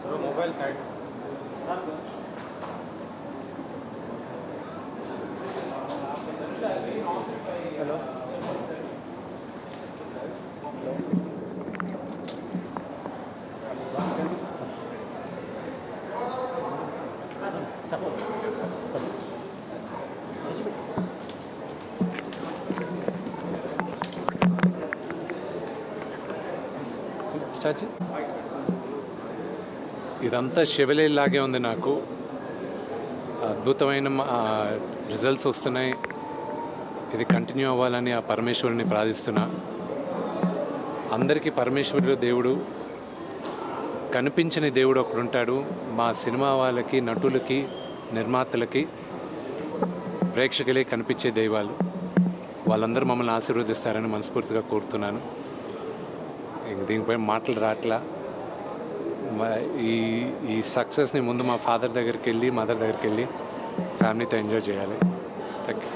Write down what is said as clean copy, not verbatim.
Mobile side hello start చేయి. ఇదంతా శివలీలాగే ఉంది నాకు. అద్భుతమైన రిజల్ట్స్ వస్తున్నాయి. ఇది కంటిన్యూ అవ్వాలని ఆ పరమేశ్వరుని ప్రార్థిస్తున్నా. అందరికీ పరమేశ్వరుడు దేవుడు, కనిపించని దేవుడు ఒకడుంటాడు. మా సినిమా వాళ్ళకి, నటులకి, నిర్మాతలకి, ప్రేక్షకులే కనిపించే దైవాలు. వాళ్ళందరూ మమ్మల్ని ఆశీర్వదిస్తారని మనస్ఫూర్తిగా కోరుతున్నాను. దీనిపై మాటలు రాట్లా. ఈ సక్సెస్ని ముందు మా ఫాదర్ దగ్గరికి వెళ్ళి, మదర్ దగ్గరికి వెళ్ళి ఫ్యామిలీతో ఎంజాయ్ చేయాలి. Thank you.